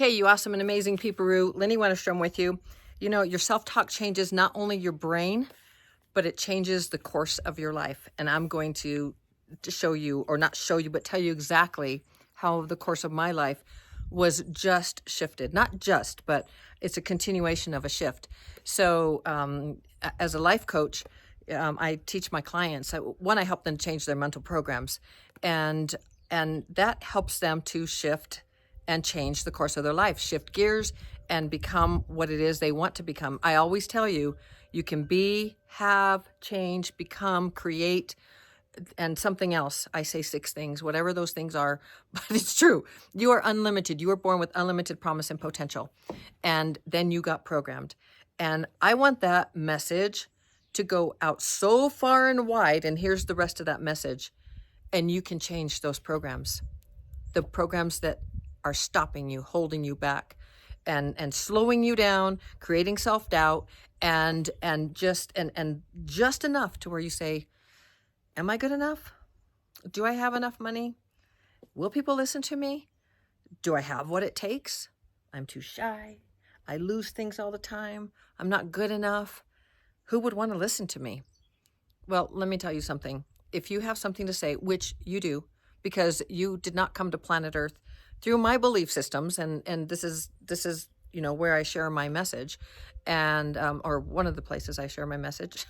Hey, you awesome and amazing peeperoo. Lenny Wennerstrom with you. You know, your self-talk changes not only your brain, but it changes the course of your life. And I'm going to show you, or not show you, but tell you exactly how the course of my life was just shifted. Not just, but it's a continuation of a shift. So as a life coach, I teach my clients, one, I help them change their mental programs, and that helps them to shift and change the course of their life, shift gears and become what it is they want to become. I always tell you, you can be, have, change, become, create, and something else. I say 6 things, whatever those things are, but it's true. You are unlimited. You were born with unlimited promise and potential. And then you got programmed. And I want that message to go out so far and wide. And here's the rest of that message. And you can change those programs. The programs that are stopping you, holding you back, and slowing you down, creating self-doubt, and just enough to where you say, am I good enough? Do I have enough money? Will people listen to me? Do I have what it takes? I'm too shy. I lose things all the time. I'm not good enough. Who would want to listen to me? Well, let me tell you something. If you have something to say, which you do, because you did not come to planet Earth through my belief systems, and this is where I share my message, and or one of the places I share my message.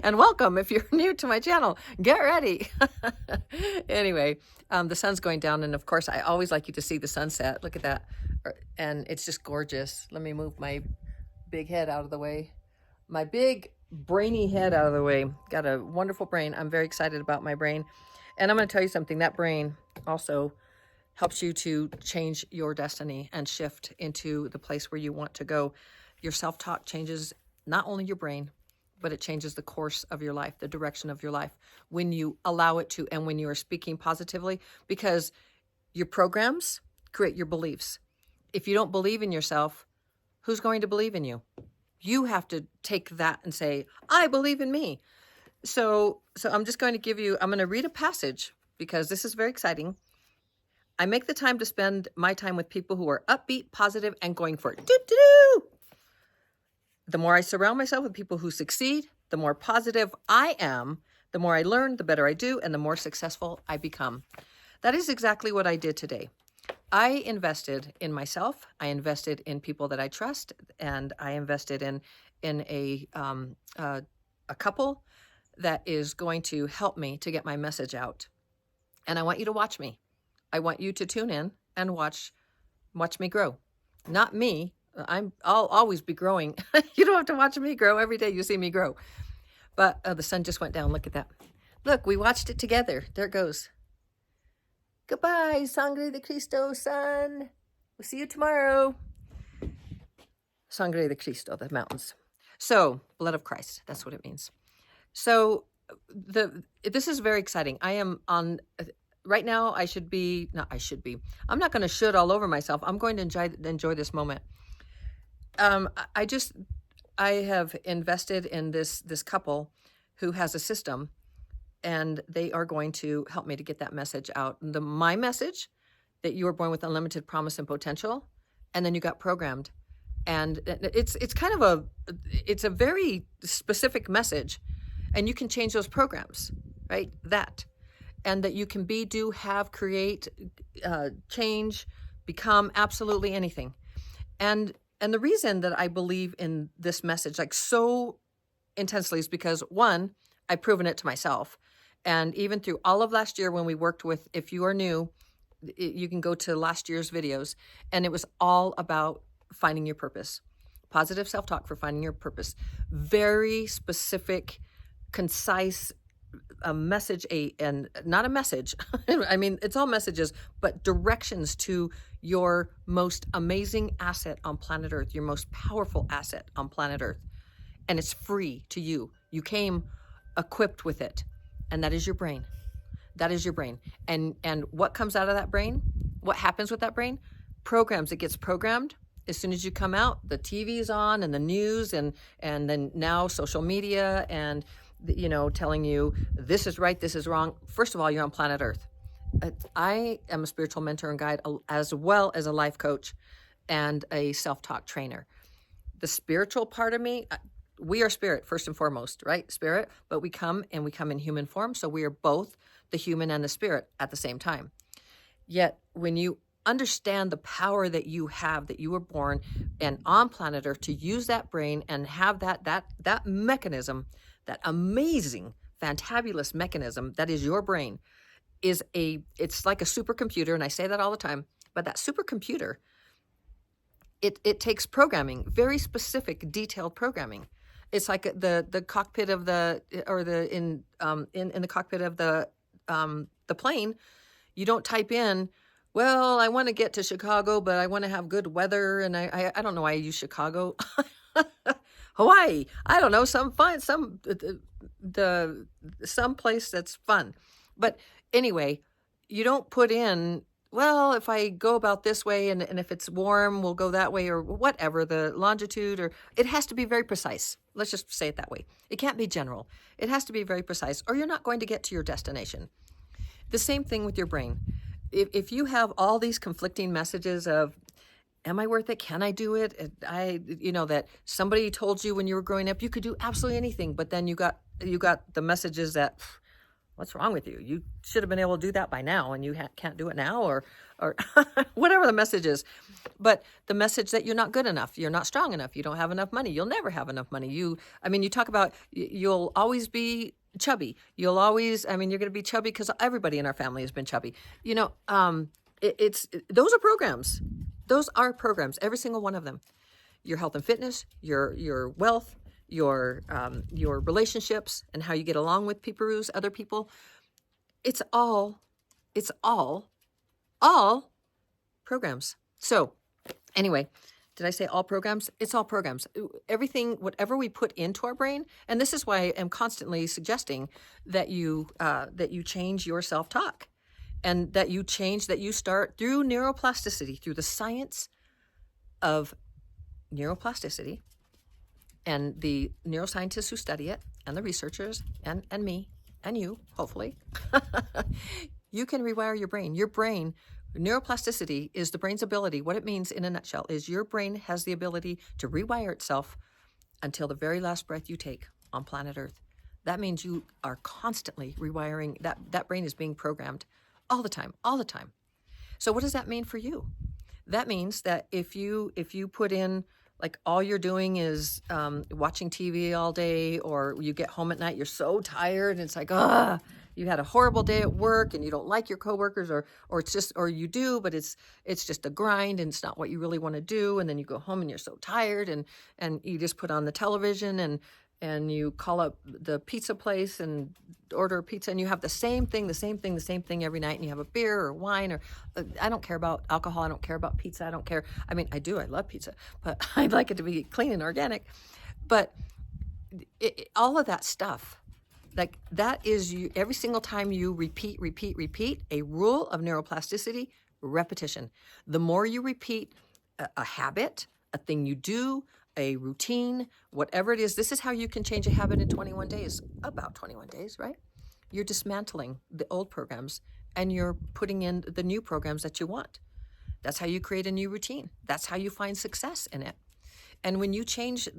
And welcome if you're new to my channel. Get ready. Anyway, the sun's going down, and of course I always like you to see the sunset. Look at that, and it's just gorgeous. Let me move my big head out of the way. My big brainy head out of the way. Got a wonderful brain. I'm very excited about my brain. And I'm going to tell you something, that brain also helps you to change your destiny and shift into the place where you want to go. Your self-talk changes not only your brain, but it changes the course of your life, the direction of your life, when you allow it to, and when you are speaking positively, because your programs create your beliefs. If you don't believe in yourself, who's going to believe in you? You have to take that and say, I believe in me. So I'm just going to I'm going to read a passage because this is very exciting. I make the time to spend my time with people who are upbeat, positive, and going for it. Doo-doo! The more I surround myself with people who succeed, the more positive I am, the more I learn, the better I do, and the more successful I become. That is exactly what I did today. I invested in myself. I invested in people that I trust, and I invested in a couple that is going to help me to get my message out. And I want you to watch me. I want you to tune in and watch me grow. Not me. I'll always be growing. You don't have to watch me grow. Every day you see me grow. But the sun just went down. Look at that. Look, we watched it together. There it goes. Goodbye, Sangre de Cristo, sun. We'll see you tomorrow. Sangre de Cristo, the mountains. So, blood of Christ. That's what it means. So this is very exciting. I am on right now. I'm not going to should all over myself. I'm going to enjoy this moment. I have invested in this couple who has a system, and they are going to help me to get that message out. My message, that you were born with unlimited promise and potential, and then you got programmed. And it's kind of it's a very specific message. And you can change those programs, right? And that you can be, do, have, create, change, become absolutely anything. And the reason that I believe in this message like so intensely is because, one, I've proven it to myself. And even through all of last year when we worked with, if you are new, you can go to last year's videos, and it was all about finding your purpose. Positive self-talk for finding your purpose. Very specific, concise message, and not a message. I mean, it's all messages, but directions to your most amazing asset on planet Earth, your most powerful asset on planet Earth. And it's free to you. You came equipped with it, and that is your brain. That is your brain. And what comes out of that brain? What happens with that brain? Programs. It gets programmed. As soon as you come out, the TV's on, and the news, and then now social media, and telling you this is right, this is wrong. First of all, you're on planet Earth. I am a spiritual mentor and guide, as well as a life coach. and a self-talk trainer. The spiritual part of me, we are spirit first and foremost, right? Spirit, but we come in human form. So we are both the human and the spirit at the same time. Yet when you understand the power that you have, that you were born and on planet Earth to use that brain and have that mechanism, that amazing, fantabulous mechanism that is your brain, it's like a supercomputer, and I say that all the time, but that supercomputer, it takes programming, very specific, detailed programming. It's like the cockpit of in the cockpit of the plane. You don't type in, well, I want to get to Chicago, but I want to have good weather, and I don't know why I use Chicago. Hawaii, I don't know, some place that's fun. But anyway, you don't put in, well, if I go about this way and if it's warm, we'll go that way, or whatever, the longitude, or it has to be very precise. Let's just say it that way. It can't be general. It has to be very precise, or you're not going to get to your destination. The same thing with your brain. If you have all these conflicting messages of, am I worth it? Can I do it? That somebody told you when you were growing up, you could do absolutely anything, but then you got the messages that, what's wrong with you? You should have been able to do that by now, and you can't do it now, or whatever the message is. But the message that you're not good enough, you're not strong enough, you don't have enough money, you'll never have enough money. You talk about you'll always be chubby. You're going to be chubby because everybody in our family has been chubby. Those are programs. Those are programs, every single one of them. Your health and fitness, your wealth, your relationships, and how you get along with peeparoos, other people. It's all programs. So anyway, did I say all programs? It's all programs. Everything, whatever we put into our brain, and this is why I am constantly suggesting that you change your self-talk, and that you start through neuroplasticity, through the science of neuroplasticity, and the neuroscientists who study it, and the researchers, and me, and you, hopefully. You can rewire your brain. Your brain, neuroplasticity is the brain's ability. What it means in a nutshell is your brain has the ability to rewire itself until the very last breath you take on planet Earth. That means you are constantly rewiring. That brain is being programmed all the time. So what does that mean for you? That means that if you put in, like, all you're doing is watching TV all day, or you get home at night, you're so tired, and it's like, you had a horrible day at work, and you don't like your coworkers, or it's just, or you do, but it's just a grind, and it's not what you really want to do, and then you go home and you're so tired, and you just put on the television, and you call up the pizza place and order a pizza, and you have the same thing every night, and you have a beer or wine, or I don't care about alcohol, I don't care about pizza, I don't care. I mean, I do, I love pizza, but I'd like it to be clean and organic. But all of that stuff, like, that is you. Every single time you repeat, a rule of neuroplasticity, repetition. The more you repeat a habit, a thing you do, a routine, whatever it is, this is how you can change a habit in 21 days, about 21 days, right? You're dismantling the old programs and you're putting in the new programs that you want. That's how you create a new routine. That's how you find success in it. And when you change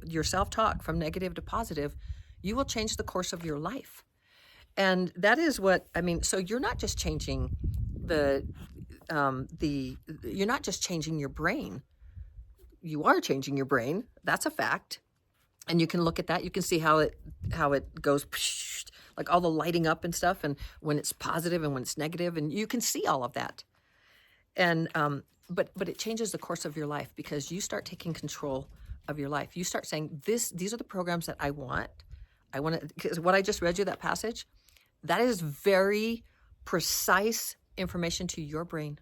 your self-talk from negative to positive, you will change the course of your life. And that is what, so you're not just changing you're not just changing your brain. You are changing your brain. That's a fact. And you can look at that. You can see how it goes, like all the lighting up and stuff, and when it's positive and when it's negative, and you can see all of that. And but it changes the course of your life, because you start taking control of your life. You start saying, these are the programs that I want. Because what I just read you, that passage, that is very precise information to your brain.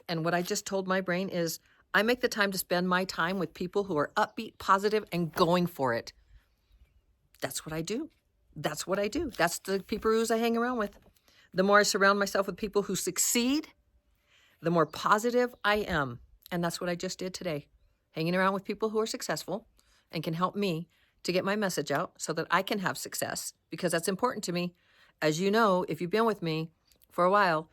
And what I just told my brain is, I make the time to spend my time with people who are upbeat, positive, and going for it. That's what I do. That's the peeparoos I hang around with. The more I surround myself with people who succeed, the more positive I am. And that's what I just did today. Hanging around with people who are successful and can help me to get my message out so that I can have success, because that's important to me. As you know, if you've been with me for a while,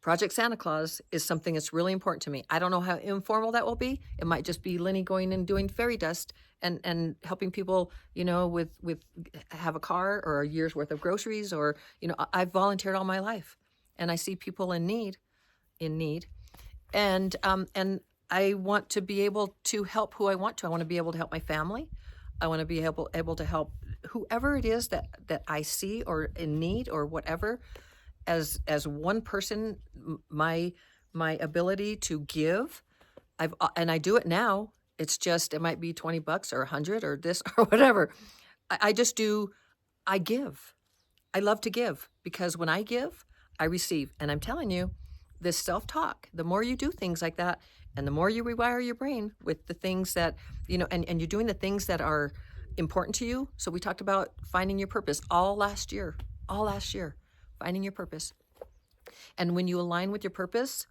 Project Santa Claus is something that's really important to me. I don't know how informal that will be. It might just be Lenny going and doing fairy dust and helping people, with have a car or a year's worth of groceries, or, I've volunteered all my life and I see people in need, and I want to be able to help who I want to. I want to be able to help my family. I want to be able to help whoever it is that I see or in need or whatever. As one person, my ability to give, and I do it now. It's just, it might be $20 or 100 or this or whatever. I just do. I give. I love to give, because when I give, I receive. And I'm telling you, this self-talk, the more you do things like that, and the more you rewire your brain with the things that, and you're doing the things that are important to you. So we talked about finding your purpose all last year, finding your purpose. And when you align with your purpose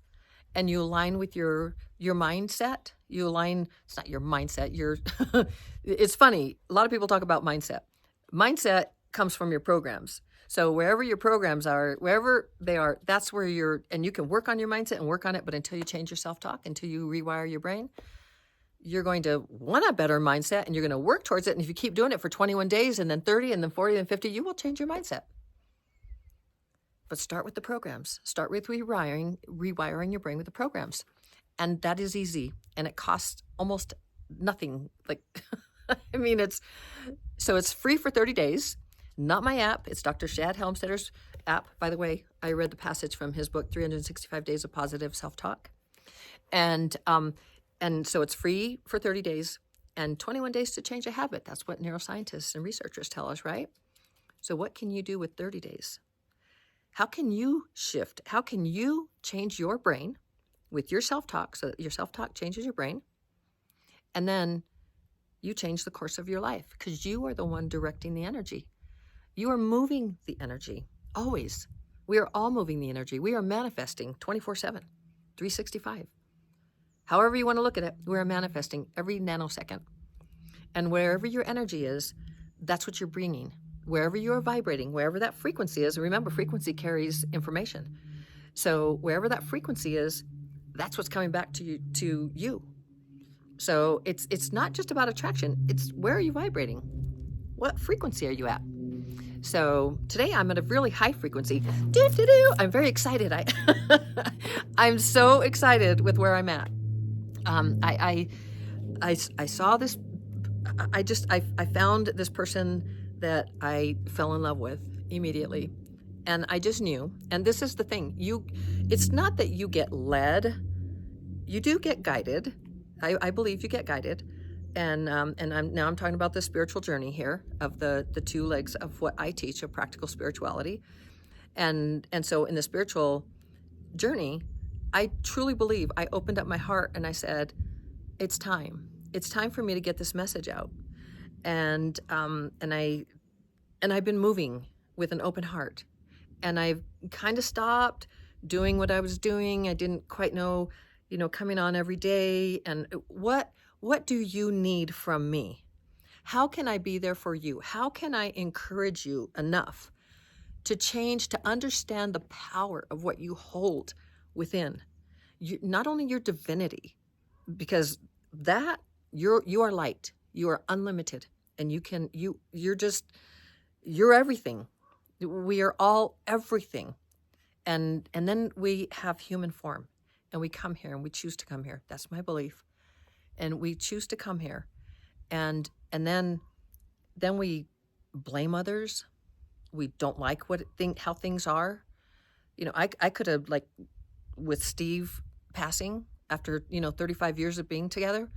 and you align with your mindset, it's not your mindset, it's funny. A lot of people talk about mindset. Mindset comes from your programs. So wherever your programs are, wherever they are, that's where and you can work on your mindset and work on it, but until you change your self-talk, until you rewire your brain, you're going to want a better mindset and you're going to work towards it. And if you keep doing it for 21 days and then 30 and then 40 and 50, you will change your mindset. But start with the programs. Start with rewiring your brain with the programs. And that is easy. And it costs almost nothing. Like, I mean, it's free for 30 days. Not my app. It's Dr. Shad Helmstedter's app. By the way, I read the passage from his book, 365 Days of Positive Self-Talk. And so it's free for 30 days and 21 days to change a habit. That's what neuroscientists and researchers tell us, right? So what can you do with 30 days? How can you shift? How can you change your brain with your self-talk so that your self-talk changes your brain? And then you change the course of your life, because you are the one directing the energy. You are moving the energy, always. We are all moving the energy. We are manifesting 24/7, 365. However you want to look at it, we are manifesting every nanosecond. And wherever your energy is, that's what you're bringing. Wherever you are vibrating, wherever that frequency is, remember, frequency carries information. So wherever that frequency is, that's what's coming back to you. So it's not just about attraction. It's, where are you vibrating? What frequency are you at? So today I'm at a really high frequency. I'm very excited. I'm so excited with where I'm at. I saw this. I found this person that I fell in love with immediately, and I just knew. And this is the thing: it's not that you get led. You do get guided. I believe you get guided. And I'm talking about the spiritual journey here of the two legs of what I teach of practical spirituality. And so in the spiritual journey, I truly believe I opened up my heart and I said, it's time for me to get this message out. And I've been moving with an open heart, and I've kind of stopped doing what I was doing. I didn't quite know, coming on every day. And what do you need from me? How can I be there for you? How can I encourage you enough to change, to understand the power of what you hold within? Not only your divinity, because that you are light, you are unlimited, and you're everything. We are all everything. And then we have human form, and we come here and we choose to come here. That's my belief. And we choose to come here, and then we blame others. We don't like how things are. I could have, like with Steve passing after 35 years of being together,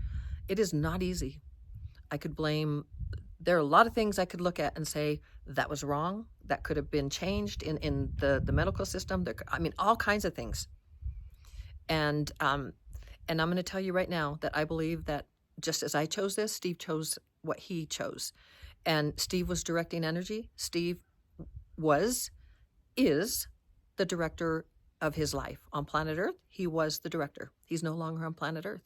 it is not easy. I could blame. There are a lot of things I could look at and say that was wrong. That could have been changed in the medical system. All kinds of things. And I'm going to tell you right now that I believe that just as I chose this, Steve chose what he chose. And Steve was directing energy. Steve is the director of his life on planet Earth. He was the director. He's no longer on planet Earth.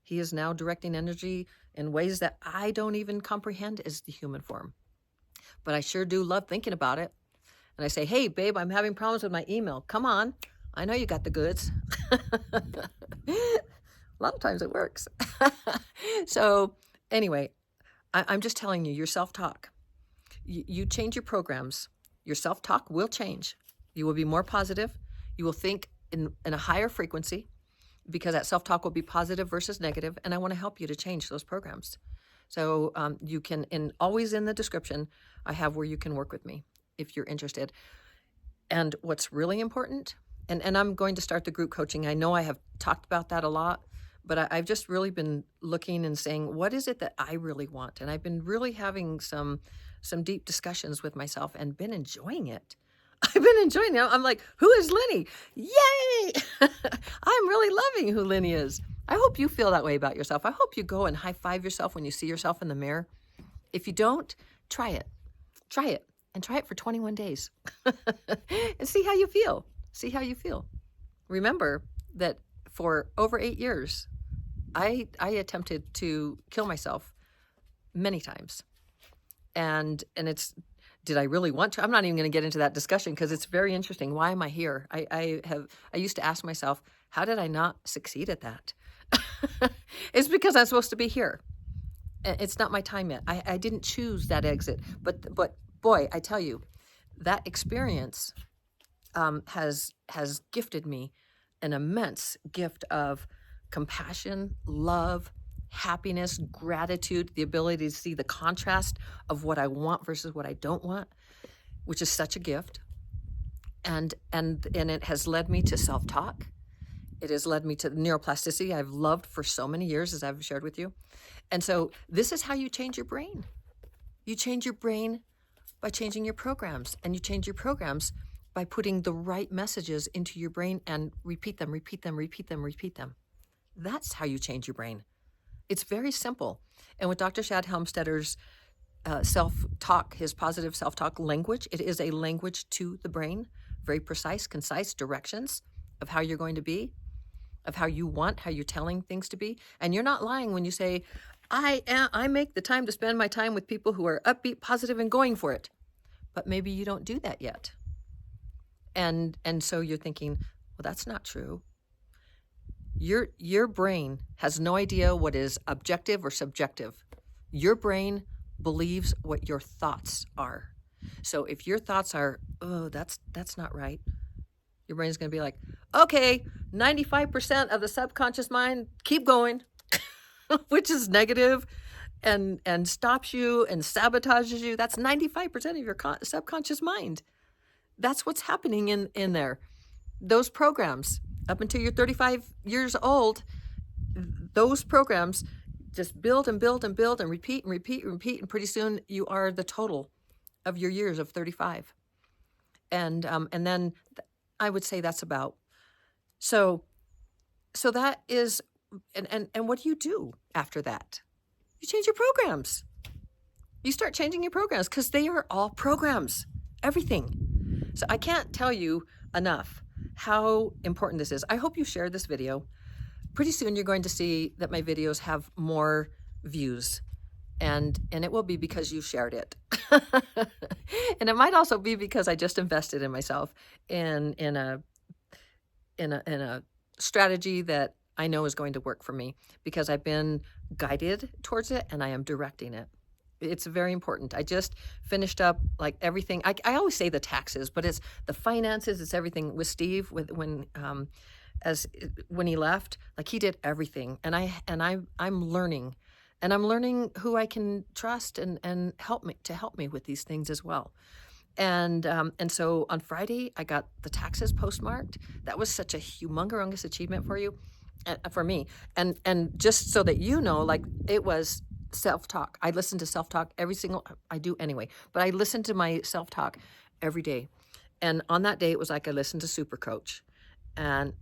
He is now directing energy in ways that I don't even comprehend as the human form. But I sure do love thinking about it. And I say, hey, babe, I'm having problems with my email. Come on, I know you got the goods. A lot of times it works. So anyway, I'm just telling you, your self-talk, you change your programs, your self-talk will change. You will be more positive. You will think in a higher frequency, because that self-talk will be positive versus negative, and I want to help you to change those programs. So you can, always in the description, I have where you can work with me if you're interested. And what's really important, and I'm going to start the group coaching. I know I have talked about that a lot, but I've just really been looking and saying, what is it that I really want? And I've been really having some deep discussions with myself and been enjoying it. I've been enjoying it. I'm like, who is Lenny? Yay! I'm really loving who Lenny is. I hope you feel that way about yourself. I hope you go and high five yourself when you see yourself in the mirror. If you don't, try it. Try it. And try it for 21 days. And see how you feel. See how you feel. Remember that for over 8 years, I attempted to kill myself many times. And it's, did I really want to? I'm not even going to get into that discussion because it's very interesting. Why am I here? I used to ask myself, how did I not succeed at that? It's because I'm supposed to be here. It's not my time yet. I didn't choose that exit. But boy, I tell you, that experience has gifted me an immense gift of compassion, love, happiness, gratitude, the ability to see the contrast of what I want versus what I don't want, which is such a gift. And it has led me to self-talk. It has led me to neuroplasticity I've loved for so many years, as I've shared with you. And so this is how you change your brain. You change your brain by changing your programs, and you change your programs by putting the right messages into your brain and repeat them, repeat them, repeat them, repeat them. That's how you change your brain. It's very simple. And with Dr. Shad Helmstedter's self-talk, his positive self-talk language, it is a language to the brain, very precise, concise directions of how you're going to be, of how you want, how you're telling things to be. And you're not lying when you say, I make the time to spend my time with people who are upbeat, positive, and going for it. But maybe you don't do that yet. And so you're thinking, well, that's not true. Your brain has no idea what is objective or subjective. Your brain believes what your thoughts are. So if your thoughts are, oh, that's not right, your brain's going to be like, okay, 95% of the subconscious mind, keep going, which is negative and stops you and sabotages you. That's 95% of your subconscious mind. That's what's happening in there. Those programs, up until you're 35 years old, those programs just build and build and build and repeat and repeat and repeat. And pretty soon you are the total of your years of 35. And then I would say that's about. So that is, and what do you do after that? You change your programs. You start changing your programs because they are all programs, everything. So I can't tell you enough how important this is. I hope you shared this video. Pretty soon you're going to see that my videos have more views, and it will be because you shared it. And it might also be because I just invested in myself in a strategy that I know is going to work for me, because I've been guided towards it and I am directing it. It's very important. I just finished up like everything. I always say the taxes, but it's the finances. It's everything with Steve. When he left, like he did everything, and I'm learning, and I'm learning who I can trust and help me with these things as well. And so on Friday I got the taxes postmarked. That was such a humongous achievement for me, and just so that you know, like, it was self-talk. I listen to self-talk I do anyway, but I listen to my self-talk every day. And on that day, it was like I listened to Super Coach. And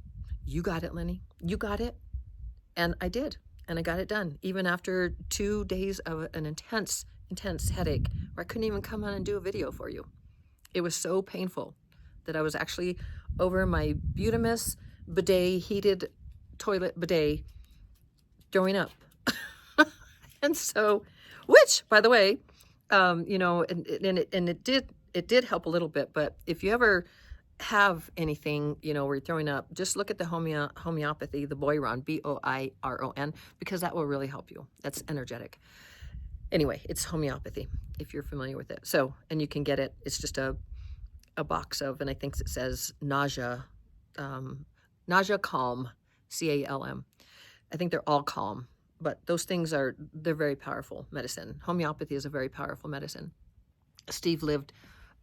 you got it, Lenny. You got it. And I did. And I got it done. Even after 2 days of an intense headache where I couldn't even come on and do a video for you. It was so painful that I was actually over my Butamus bidet, heated toilet bidet, throwing up. And so, which, by the way, and it did help a little bit. But if you ever have anything, you know, where you're throwing up, just look at the homeopathy, the Boiron, Boiron, because that will really help you. That's energetic. Anyway, it's homeopathy, if you're familiar with it. So, and you can get it. It's just a box of, and I think it says nausea, nausea calm, CALM. I think they're all calm, but those things they're very powerful medicine. Homeopathy is a very powerful medicine. Steve lived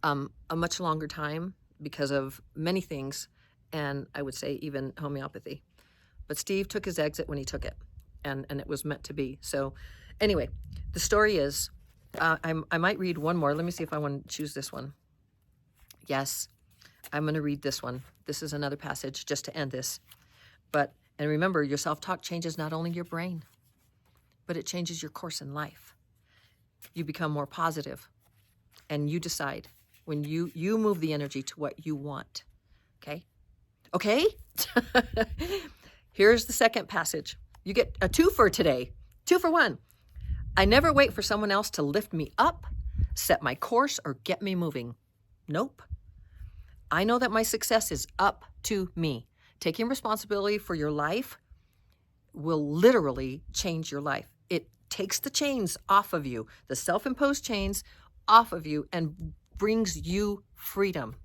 a much longer time because of many things, and I would say even homeopathy. But Steve took his exit when he took it, and it was meant to be. So anyway, the story is, I might read one more. Let me see if I want to choose this one. Yes, I'm going to read this one. This is another passage just to end this. And remember, your self-talk changes not only your brain, but it changes your course in life. You become more positive, and you decide when you move the energy to what you want. Okay? Here's the second passage. You get a 2 for today. 2 for 1. I never wait for someone else to lift me up, set my course, or get me moving. Nope. I know that my success is up to me. Taking responsibility for your life will literally change your life. It takes the chains off of you, the self-imposed chains off of you, and brings you freedom.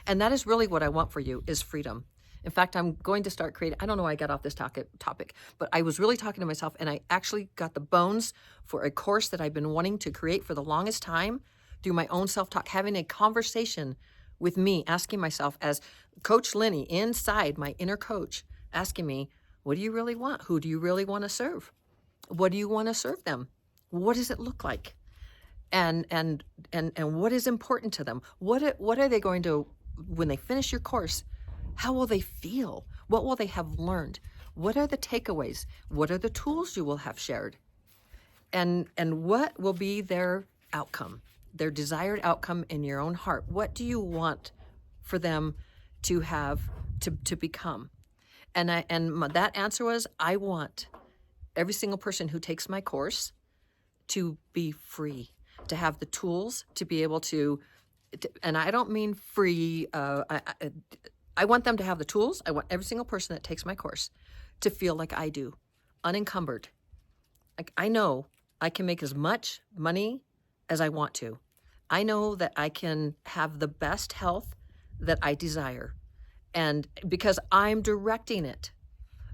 And that is really what I want for you, is freedom. In fact, I'm going to start creating, I don't know why I got off this topic, but I was really talking to myself, and I actually got the bones for a course that I've been wanting to create for the longest time through my own self-talk, having a conversation with me, asking myself as Coach Lenny, inside my inner coach, asking me, what do you really want? Who do you really want to serve? What do you want to serve them? What does it look like? And what is important to them? What are they going to, when they finish your course, how will they feel? What will they have learned? What are the takeaways? What are the tools you will have shared? And what will be their outcome, their desired outcome in your own heart? What do you want for them to have, to become? And that answer was, I want every single person who takes my course to be free, to have the tools to be able to, and I don't mean free, I want them to have the tools. I want every single person that takes my course to feel like I do, unencumbered. Like, I know I can make as much money as I want to. I know that I can have the best health that I desire. And because I'm directing it,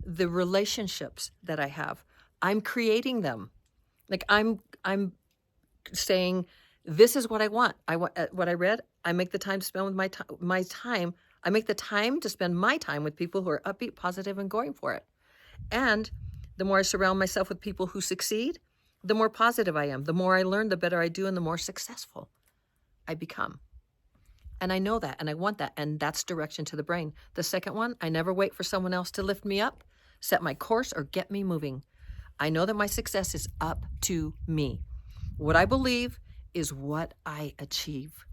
the relationships that I have, I'm creating them. Like, I'm saying, this is what I want. I want what I read. I make the time to spend with my time. I make the time to spend my time with people who are upbeat, positive, and going for it. And the more I surround myself with people who succeed, the more positive I am. The more I learn, the better I do, and the more successful I become. And I know that, and I want that, and that's direction to the brain. The second one, I never wait for someone else to lift me up, set my course, or get me moving. I know that my success is up to me. What I believe is what I achieve.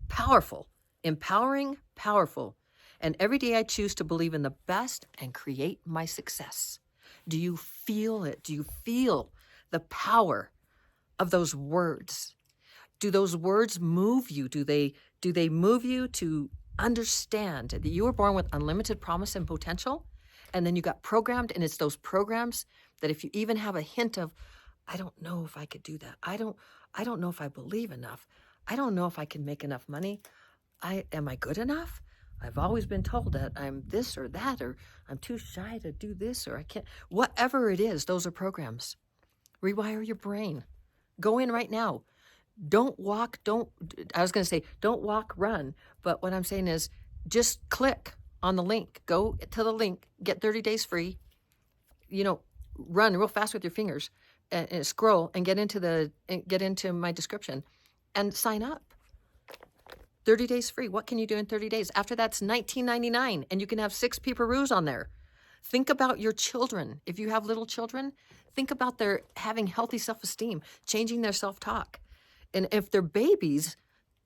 Powerful, empowering, powerful. And every day I choose to believe in the best and create my success. Do you feel it? Do you feel the power of those words? Do those words move you? Do they move you to understand that you were born with unlimited promise and potential? And then you got programmed, and it's those programs that if you even have a hint of, I don't know if I could do that. I don't know if I believe enough. I don't know if I can make enough money. Am I good enough? I've always been told that I'm this or that, or I'm too shy to do this, or I can't. Whatever it is, those are programs. Rewire your brain. Go in right now. Don't walk, I was going to say, don't walk, run. But what I'm saying is just click on the link. Go to the link, get 30 days free. Run real fast with your fingers and scroll and get into my description and sign up. 30 days free. What can you do in 30 days? After that's $19.99, and you can have 6 peeparoos on there. Think about your children. If you have little children, think about their having healthy self-esteem, changing their self-talk. And if they're babies,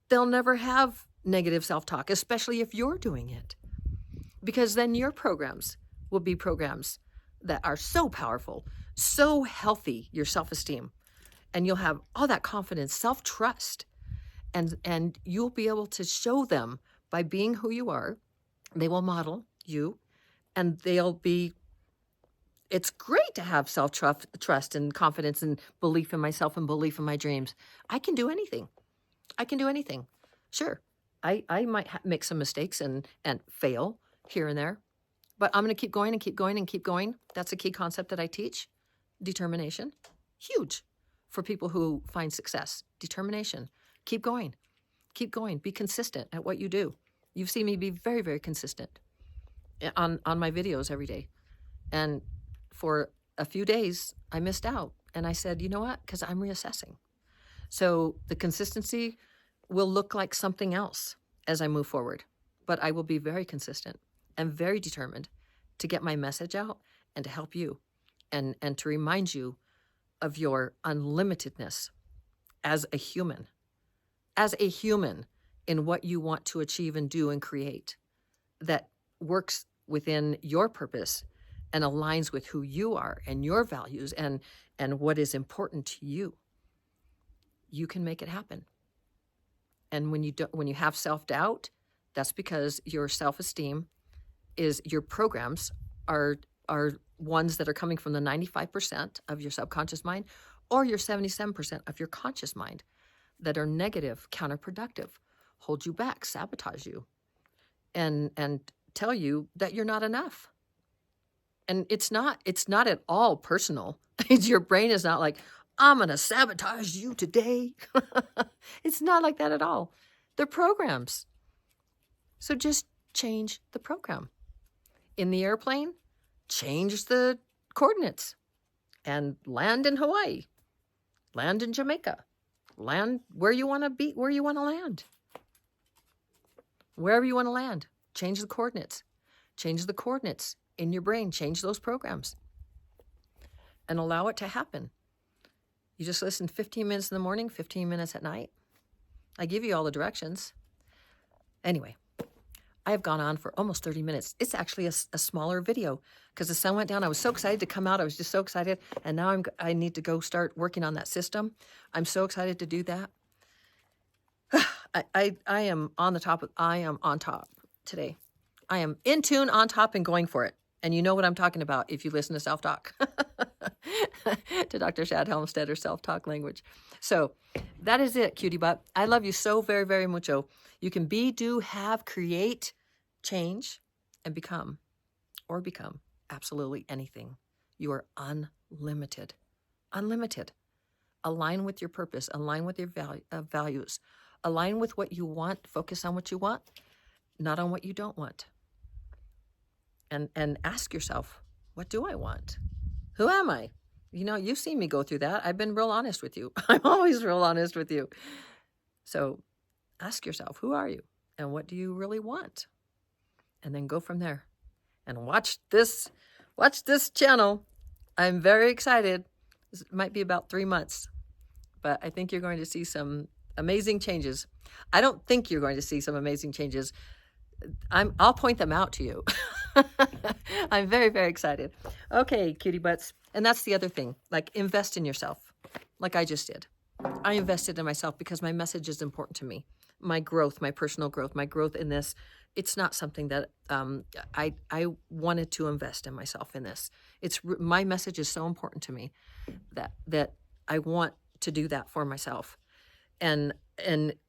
they'll never have negative self-talk, especially if you're doing it. Because then your programs will be programs that are so powerful, so healthy, your self-esteem. And you'll have all that confidence, self-trust. And you'll be able to show them By being who you are, they will model you, and it's great to have self-trust and confidence and belief in myself and belief in my dreams. I can do anything. I can do anything. Sure, I might make some mistakes and fail here and there, but I'm going to keep going and keep going and keep going. That's a key concept that I teach. Determination, huge for people who find success. Determination, keep going, keep going. Be consistent at what you do. You've seen me be very, very consistent on my videos every day. And for a few days, I missed out. And I said, you know what? Because I'm reassessing. So the consistency will look like something else as I move forward. But I will be very consistent and very determined to get my message out and to help you and to remind you of your unlimitedness as a human in what you want to achieve and do and create that works within your purpose and aligns with who you are and your values and what is important to you. You can make it happen. And when you have self-doubt, that's because your self-esteem your programs are ones that are coming from the 95% of your subconscious mind or your 77% of your conscious mind that are negative, counterproductive, hold you back, sabotage you, and tell you that you're not enough. And it's not at all personal. Your brain is not like, I'm going to sabotage you today. It's not like that at all. They're programs. So just change the program. In the airplane, change the coordinates and land in Hawaii, land in Jamaica, land where you want to be, where you want to land. Wherever you want to land, change the coordinates. Change the coordinates in your brain, change those programs and allow it to happen. You just listen 15 minutes in the morning, 15 minutes at night. I give you all the directions. Anyway, I have gone on for almost 30 minutes. It's actually a smaller video because the sun went down. I was so excited to come out. I was just so excited. And now I need to go start working on that system. I'm so excited to do that. I am on top today. I am in tune, on top, and going for it. And you know what I'm talking about if you listen to self-talk, to Dr. Shad Helmstead, self-talk language. So that is it, cutie butt. I love you so very, very mucho. You can be, do, have, create, change, and become absolutely anything. You are unlimited. Unlimited. Align with your purpose. Align with your values. Align with what you want. Focus on what you want, not on what you don't want. And ask yourself, what do I want? Who am I? You know, you've seen me go through that. I've been real honest with you. I'm always real honest with you. So ask yourself, who are you? And what do you really want? And then go from there. And watch this channel. I'm very excited. This might be about 3 months, but I think you're going to see some amazing changes. I don't think you're going to see some amazing changes. I'll point them out to you. I'm very, very excited. Okay, cutie butts. And that's the other thing, like invest in yourself, like I just did. I invested in myself because my message is important to me. My growth, my personal growth, my growth in this, it's not something that I wanted to invest in myself in this. My message is so important to me that I want to do that for myself. And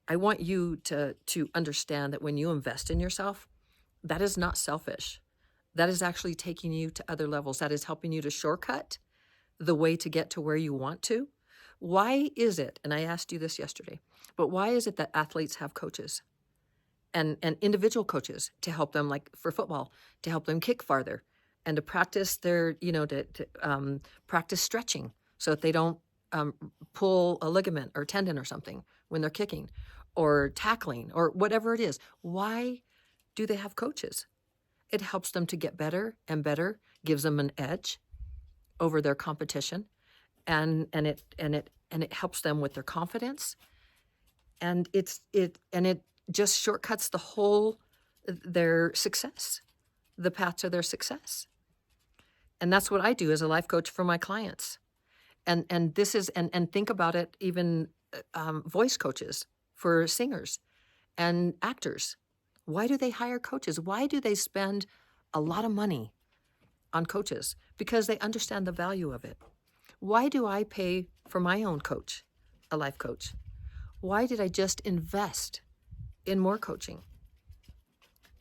I want you to understand that when you invest in yourself, that is not selfish. That is actually taking you to other levels. That is helping you to shortcut the way to get to where you want to. Why is it, and I asked you this yesterday, but why is it that athletes have coaches and individual coaches to help them, like for football, to help them kick farther and to practice their, to practice stretching so that they don't pull a ligament or tendon or something when they're kicking or tackling or whatever it is? Why do they have coaches? It helps them to get better and better, gives them an edge over their competition, and it helps them with their confidence, and it just shortcuts their success, the path to their success. And that's what I do as a life coach for my clients. And this is and think about it, even voice coaches for singers and actors. Why do they hire coaches? Why do they spend a lot of money on coaches? Because they understand the value of it. Why do I pay for my own coach, a life coach? Why did I just invest in more coaching?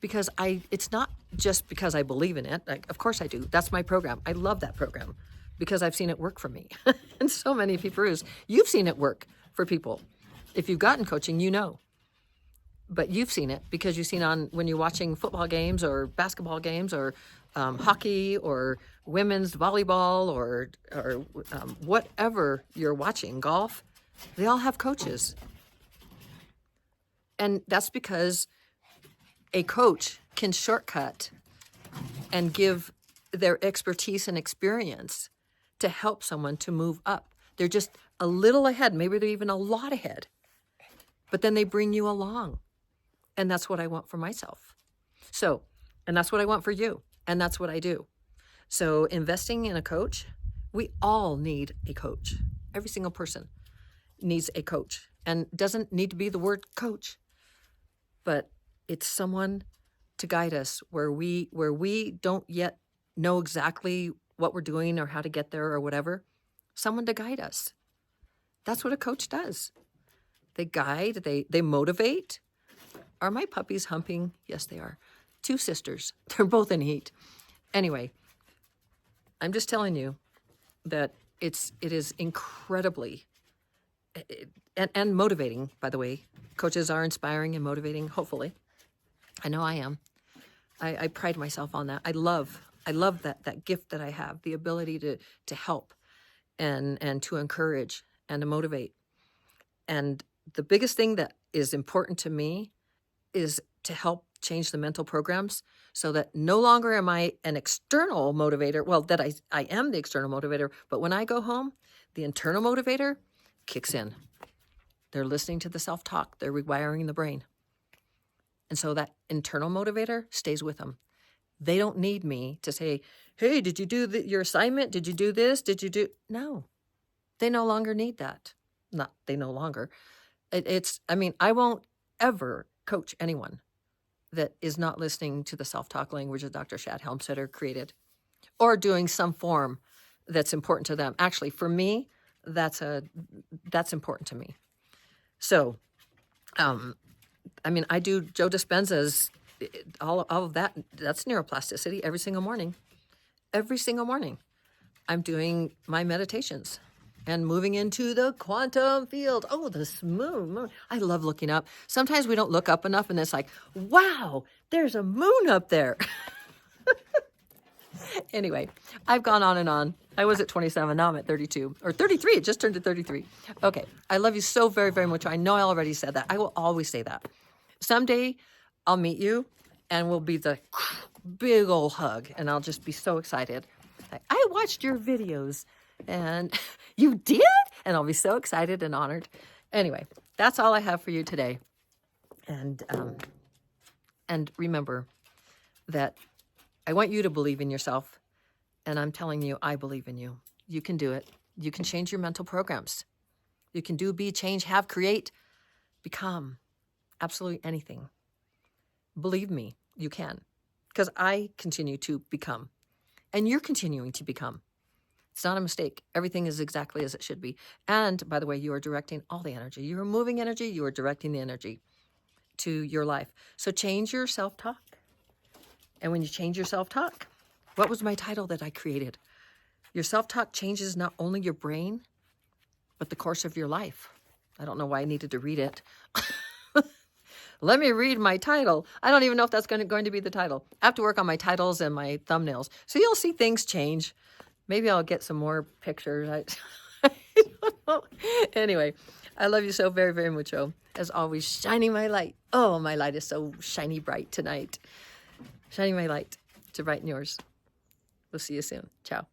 Because it's not just because I believe in it. Like, of course I do. That's my program. I love that program because I've seen it work for me. And so many people, you've seen it work for people. If you've gotten coaching, you know. But you've seen it because you've seen on when you're watching football games or basketball games or hockey or women's volleyball or whatever you're watching, golf, they all have coaches. And that's because a coach can shortcut and give their expertise and experience to help someone to move up. They're just a little ahead. Maybe they're even a lot ahead. But then they bring you along. And that's what I want for myself. So, and that's what I want for you. And that's what I do. So investing in a coach, we all need a coach. Every single person needs a coach. And doesn't need to be the word coach, but it's someone to guide us where we don't yet know exactly what we're doing or how to get there or whatever. Someone to guide us. That's what a coach does. They guide, they motivate. Are my puppies humping? Yes, they are. 2 sisters. They're both in heat. Anyway, I'm just telling you that it is incredibly and motivating, by the way. Coaches are inspiring and motivating, hopefully. I know I am. I pride myself on that. I love that gift that I have, the ability to help and to encourage and to motivate. And the biggest thing that is important to me is to help change the mental programs so that no longer am I an external motivator. Well, that I am the external motivator, but when I go home, the internal motivator kicks in. They're listening to the self-talk. They're rewiring the brain. And so that internal motivator stays with them. They don't need me to say, hey, did you do your assignment? Did you do this? Did you do? No, they no longer need that. Not they no longer. I won't ever coach anyone that is not listening to the self-talk language that Dr. Shad Helmstetter created or doing some form that's important to them. Actually, for me, that's important to me. So, I do Joe Dispenza's, all of that. That's neuroplasticity every single morning. Every single morning, I'm doing my meditations and moving into the quantum field. Oh, this moon. I love looking up. Sometimes we don't look up enough and it's like, wow, there's a moon up there. Anyway, I've gone on and on. I was at 27, now I'm at 32 or 33. It just turned to 33. Okay. I love you so very, very much. I know I already said that. I will always say that. Someday I'll meet you and we'll be the big old hug and I'll just be so excited. I watched your videos and you did? And I'll be so excited and honored. Anyway, that's all I have for you today. And remember that I want you to believe in yourself. And I'm telling you, I believe in you. You can do it. You can change your mental programs. You can do, be, change, have, create, become absolutely anything. Believe me, you can. Because I continue to become. And you're continuing to become. It's not a mistake. Everything is exactly as it should be. And by the way, you are directing all the energy. You are moving energy. You are directing the energy to your life. So change your self-talk. And when you change your self-talk, what was my title that I created? Your self-talk changes not only your brain, but the course of your life. I don't know why I needed to read it. Let me read my title. I don't even know if that's going to be the title. I have to work on my titles and my thumbnails. So you'll see things change. Maybe I'll get some more pictures. I don't know. Anyway, I love you so very, very much. As always, shining my light. Oh, my light is so shiny bright tonight. Shining my light to brighten yours. We'll see you soon. Ciao.